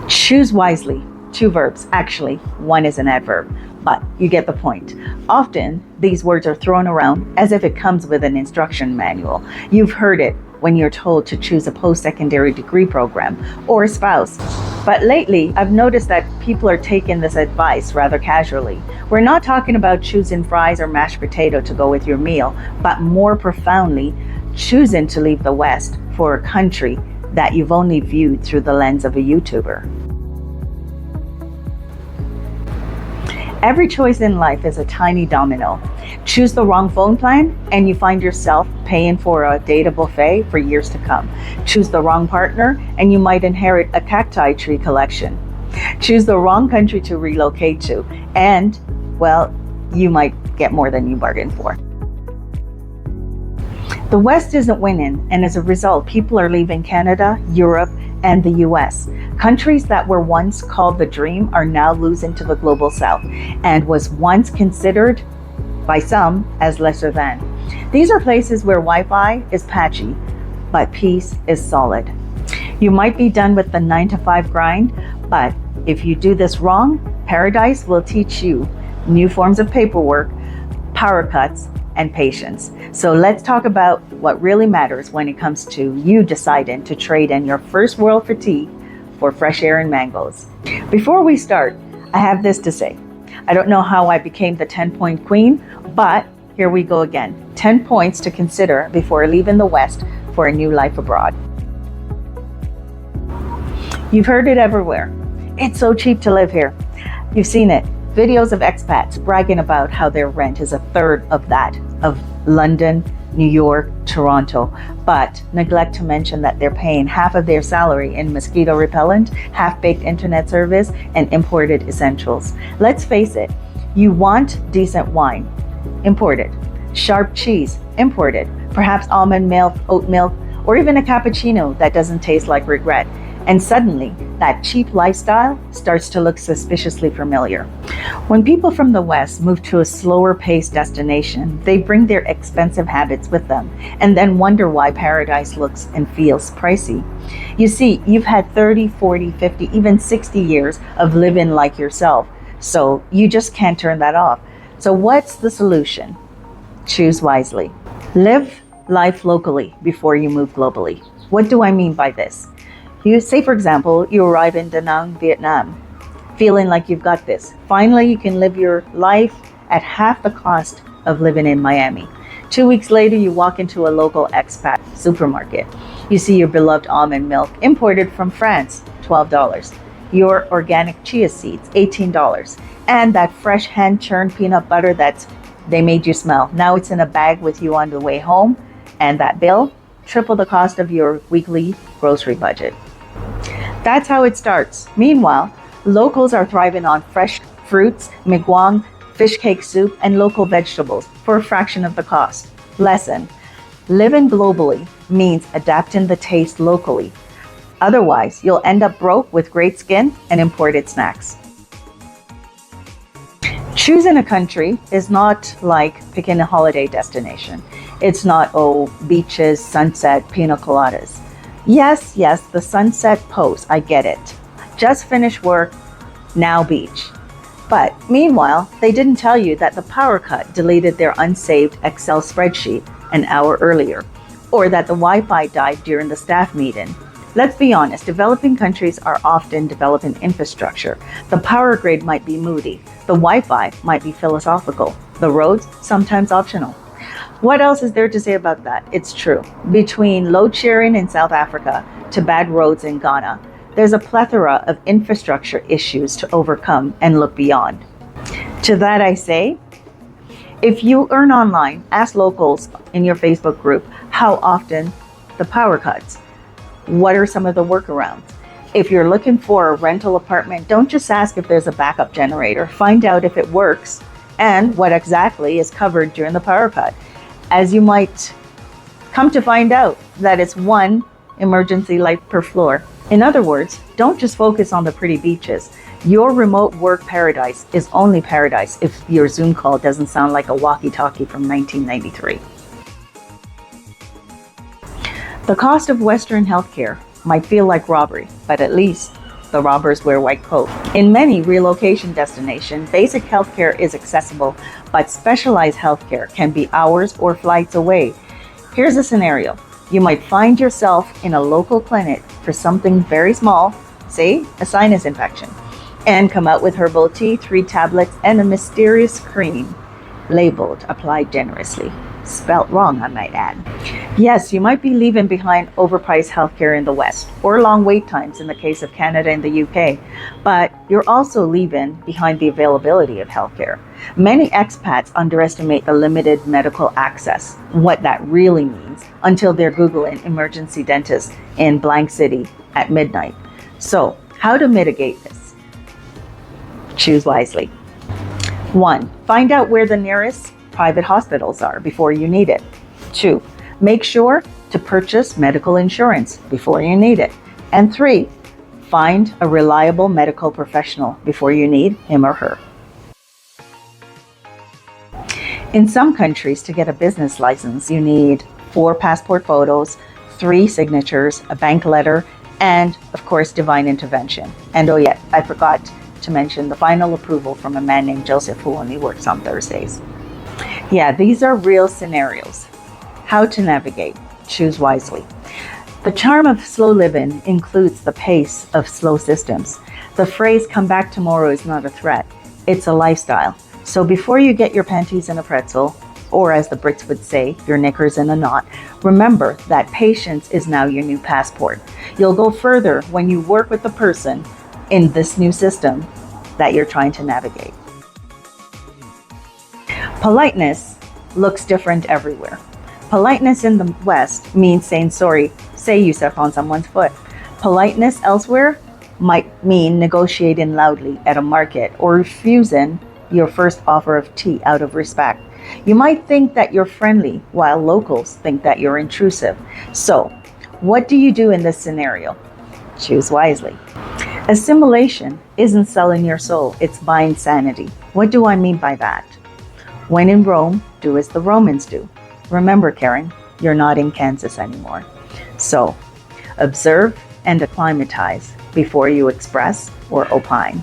Choose wisely. Two verbs. Actually, one is an adverb, but you get the point. Often, these words are thrown around as if it comes with an instruction manual. You've heard it when you're told to choose a post-secondary degree program or a spouse. But lately, I've noticed that people are taking this advice rather casually. We're not talking about choosing fries or mashed potato to go with your meal, but more profoundly, choosing to leave the West for a country that you've only viewed through the lens of a YouTuber. Every choice in life is a tiny domino. Choose the wrong phone plan and you find yourself paying for a data buffet for years to come. Choose the wrong partner and you might inherit a cacti tree collection. Choose the wrong country to relocate to and, well, you might get more than you bargained for. The West isn't winning, and as a result, people are leaving Canada, Europe, and the US. Countries that were once called the dream are now losing to the global south and was once considered by some as lesser than. These are places where Wi-Fi is patchy, but peace is solid. You might be done with the 9-to-5 grind, but if you do this wrong, paradise will teach you new forms of paperwork, power cuts, and patience. So let's talk about what really matters when it comes to you deciding to trade in your first world fatigue for fresh air and mangoes. Before we start, I have this to say. I don't know how I became the 10-point queen, but here we go again. 10 points to consider before leaving the West for a new life abroad. You've heard it everywhere. It's so cheap to live here. You've seen it. Videos of expats bragging about how their rent is a third of that of London, New York, Toronto, but neglect to mention that they're paying half of their salary in mosquito repellent, half-baked internet service, and imported essentials. Let's face it, you want decent wine, imported. Sharp cheese, imported. Perhaps almond milk, oat milk, or even a cappuccino that doesn't taste like regret. And suddenly, that cheap lifestyle starts to look suspiciously familiar. When people from the West move to a slower paced destination, they bring their expensive habits with them and then wonder why paradise looks and feels pricey. You see, you've had 30, 40, 50, even 60 years of living like yourself, so you just can't turn that off. So what's the solution? Choose wisely. Live life locally before you move globally. What do I mean by this? You say, for example, you arrive in Da Nang, Vietnam, feeling like you've got this. Finally, you can live your life at half the cost of living in Miami. 2 weeks later, you walk into a local expat supermarket. You see your beloved almond milk imported from France, $12. Your organic chia seeds, $18. And that fresh hand-churned peanut butter that they made you smell. Now it's in a bag with you on the way home. And that bill, triple the cost of your weekly grocery budget. That's how it starts. Meanwhile, locals are thriving on fresh fruits, migwang, fish cake soup, and local vegetables for a fraction of the cost. Lesson: living globally means adapting the taste locally. Otherwise, you'll end up broke with great skin and imported snacks. Choosing a country is not like picking a holiday destination. It's not, beaches, sunset, pina coladas. Yes, the sunset pose, I get it. Just finished work, now beach. But meanwhile, they didn't tell you that the power cut deleted their unsaved Excel spreadsheet an hour earlier, or that the Wi-Fi died during the staff meeting. Let's be honest, developing countries are often developing infrastructure. The power grid might be moody. The Wi-Fi might be philosophical. The roads, sometimes optional. What else is there to say about that? It's true. Between load sharing in South Africa to bad roads in Ghana, there's a plethora of infrastructure issues to overcome and look beyond. To that I say, if you earn online, ask locals in your Facebook group how often the power cuts. What are some of the workarounds? If you're looking for a rental apartment, don't just ask if there's a backup generator. Find out if it works and what exactly is covered during the power cut, as you might come to find out that it's one emergency light per floor. In other words, don't just focus on the pretty beaches. Your remote work paradise is only paradise if your Zoom call doesn't sound like a walkie-talkie from 1993. The cost of Western healthcare might feel like robbery, but at least the robbers wear white coats. In many relocation destinations, basic healthcare is accessible, but specialized healthcare can be hours or flights away. Here's a scenario. You might find yourself in a local clinic for something very small, say a sinus infection, and come out with herbal tea, 3 tablets, and a mysterious cream labeled applied generously. Spelt wrong, I might add. Yes, you might be leaving behind overpriced healthcare in the West, or long wait times in the case of Canada and the UK, but you're also leaving behind the availability of healthcare. Many expats underestimate the limited medical access, what that really means, until they're Googling emergency dentist in blank city at midnight. So, how to mitigate this? Choose wisely. 1. Find out where the nearest private hospitals are before you need it. 2. Make sure to purchase medical insurance before you need it. And 3. Find a reliable medical professional before you need him or her. In some countries, to get a business license, you need 4 passport photos, 3 signatures, a bank letter, and of course, divine intervention. And oh yeah, I forgot to mention the final approval from a man named Joseph who only works on Thursdays. Yeah, these are real scenarios. How to navigate? Choose wisely. The charm of slow living includes the pace of slow systems. The phrase "come back tomorrow" is not a threat, it's a lifestyle. So before you get your panties in a pretzel, or as the Brits would say, your knickers in a knot, remember that patience is now your new passport. You'll go further when you work with the person in this new system that you're trying to navigate. Politeness looks different everywhere. Politeness in the West means saying sorry, say you step on someone's foot. Politeness elsewhere might mean negotiating loudly at a market or refusing your first offer of tea out of respect. You might think that you're friendly while locals think that you're intrusive. So, what do you do in this scenario? Choose wisely. Assimilation isn't selling your soul, it's buying sanity. What do I mean by that? When in Rome, do as the Romans do. Remember, Karen, you're not in Kansas anymore. So, observe and acclimatize before you express or opine.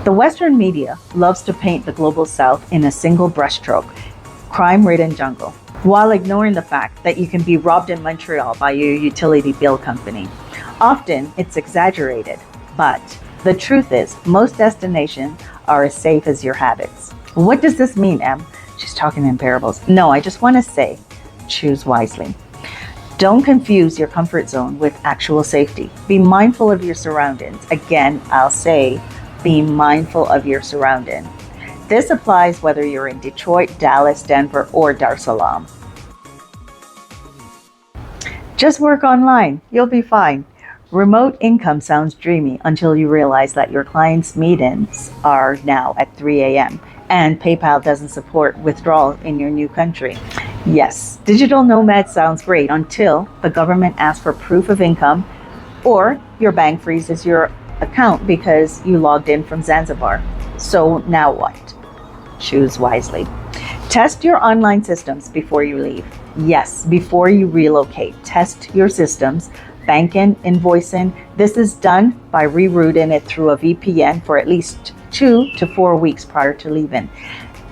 The Western media loves to paint the global South in a single brushstroke, crime-ridden jungle, while ignoring the fact that you can be robbed in Montreal by your utility bill company. Often, it's exaggerated, but the truth is, most destinations are as safe as your habits. What does this mean, Em? She's talking in parables. No, I just want to say, choose wisely. Don't confuse your comfort zone with actual safety. Be mindful of your surroundings. Again, I'll say, be mindful of your surroundings. This applies whether you're in Detroit, Dallas, Denver, or Dar es Salaam. Just work online. You'll be fine. Remote income sounds dreamy until you realize that your clients' meetings are now at 3 a.m. and PayPal doesn't support withdrawal in your new country. Yes, digital nomad sounds great until the government asks for proof of income or your bank freezes your account because you logged in from Zanzibar. So now what? Choose wisely. Test your online systems before you leave. Yes, before you relocate, test your systems. Banking, invoicing. This is done by rerouting it through a VPN for at least 2 to 4 weeks prior to leaving.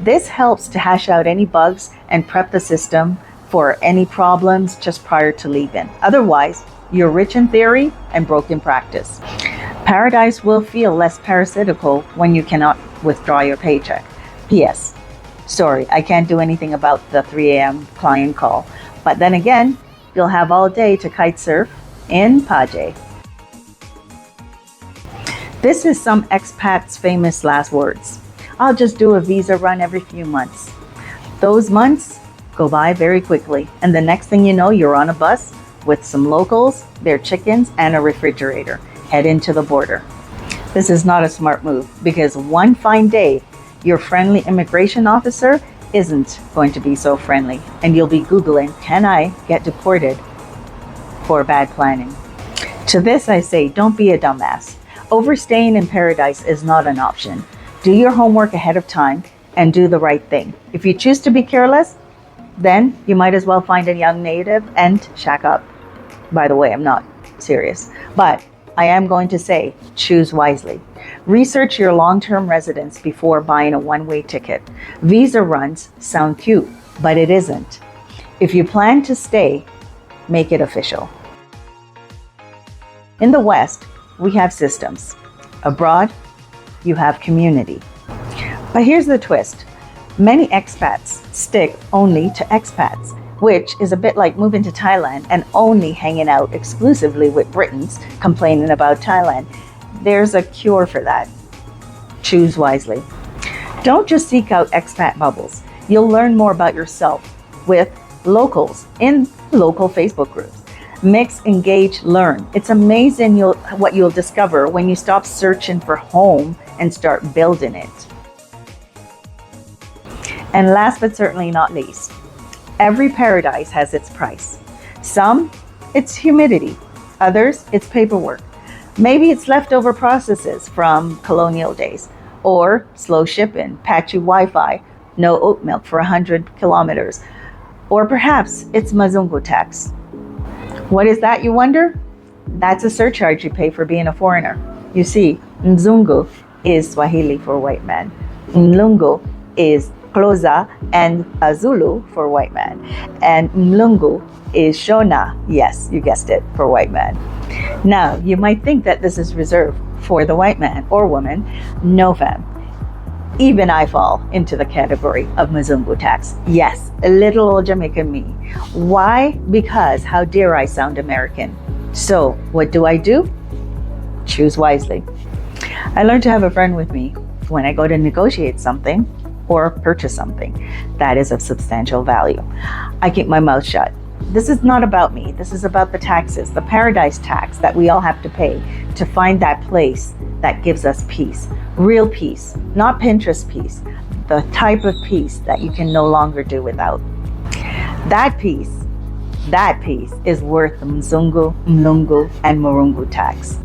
This helps to hash out any bugs and prep the system for any problems just prior to leaving. Otherwise, you're rich in theory and broke in practice. Paradise will feel less parasitical when you cannot withdraw your paycheck. P.S. Sorry, I can't do anything about the 3 a.m. client call. But then again, you'll have all day to kite surf in Paje. This is some expat's famous last words. I'll just do a visa run every few months. Those months go by very quickly, and the next thing you know, you're on a bus with some locals, their chickens, and a refrigerator, heading to the border. This is not a smart move because one fine day, your friendly immigration officer isn't going to be so friendly, and you'll be Googling, can I get deported for bad planning? To this I say, don't be a dumbass. Overstaying in paradise is not an option. Do your homework ahead of time and do the right thing. If you choose to be careless, then you might as well find a young native and shack up. By the way, I'm not serious, but I am going to say choose wisely. Research your long-term residence before buying a one-way ticket. Visa runs sound cute, but it isn't. If you plan to stay, make it official. In the West, we have systems. Abroad, you have community. But here's the twist. Many expats stick only to expats, which is a bit like moving to Thailand and only hanging out exclusively with Britons complaining about Thailand. There's a cure for that. Choose wisely. Don't just seek out expat bubbles. You'll learn more about yourself with locals in local Facebook groups. Mix, engage, learn. It's amazing what you'll discover when you stop searching for home and start building it. And last but certainly not least, every paradise has its price. Some, it's humidity. Others, it's paperwork. Maybe it's leftover processes from colonial days, or slow shipping, patchy Wi-Fi, no oat milk for 100 kilometers. Or perhaps it's Mzungu tax. What is that, you wonder? That's a surcharge you pay for being a foreigner. You see, Mzungu is Swahili for white man. Mlungu is Xhosa and Zulu for white man. And Mlungu is Shona, yes, you guessed it, for white man. Now, you might think that this is reserved for the white man or woman. No, fam. Even I fall into the category of Mzungu tax. Yes, a little old Jamaican me. Why? Because how dare I sound American? So, what do? Choose wisely. I learned to have a friend with me when I go to negotiate something or purchase something that is of substantial value. I keep my mouth shut. This is not about me. This is about the taxes, the paradise tax that we all have to pay to find that place that gives us peace. Real peace, not Pinterest peace. The type of peace that you can no longer do without. That peace is worth the Mzungu, Mlungu, and Murungu tax.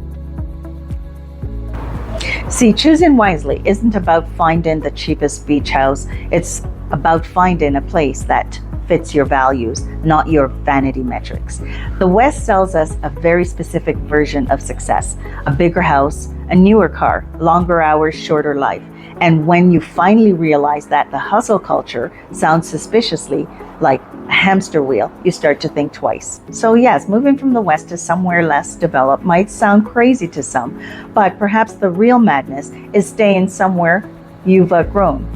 See, choosing wisely isn't about finding the cheapest beach house. It's about finding a place that fits your values, not your vanity metrics. The West sells us a very specific version of success: a bigger house, a newer car, longer hours, shorter life. And when you finally realize that the hustle culture sounds suspiciously like a hamster wheel, you start to think twice. So yes, moving from the West to somewhere less developed might sound crazy to some, but perhaps the real madness is staying somewhere you've outgrown.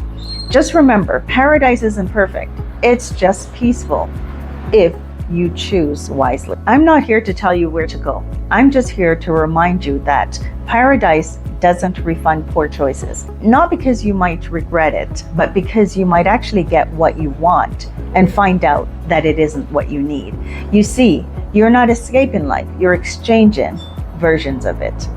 Just remember, paradise isn't perfect. It's just peaceful if you choose wisely. I'm not here to tell you where to go. I'm just here to remind you that paradise doesn't refund poor choices. Not because you might regret it, but because you might actually get what you want and find out that it isn't what you need. You see, you're not escaping life, you're exchanging versions of it.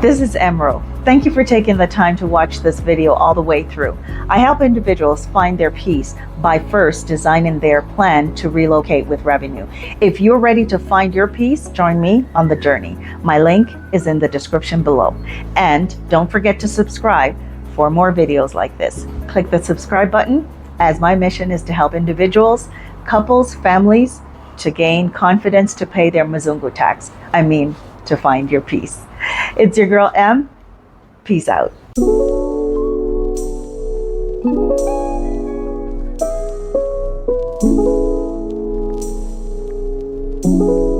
This is Emerald. Thank you for taking the time to watch this video all the way through. I help individuals find their peace by first designing their plan to relocate with revenue. If you're ready to find your peace, join me on the journey. My link is in the description below. And don't forget to subscribe for more videos like this. Click the subscribe button, as my mission is to help individuals, couples, families to gain confidence to pay their Mzungu tax. I mean, to find your peace. It's your girl M. Peace out. Thank you.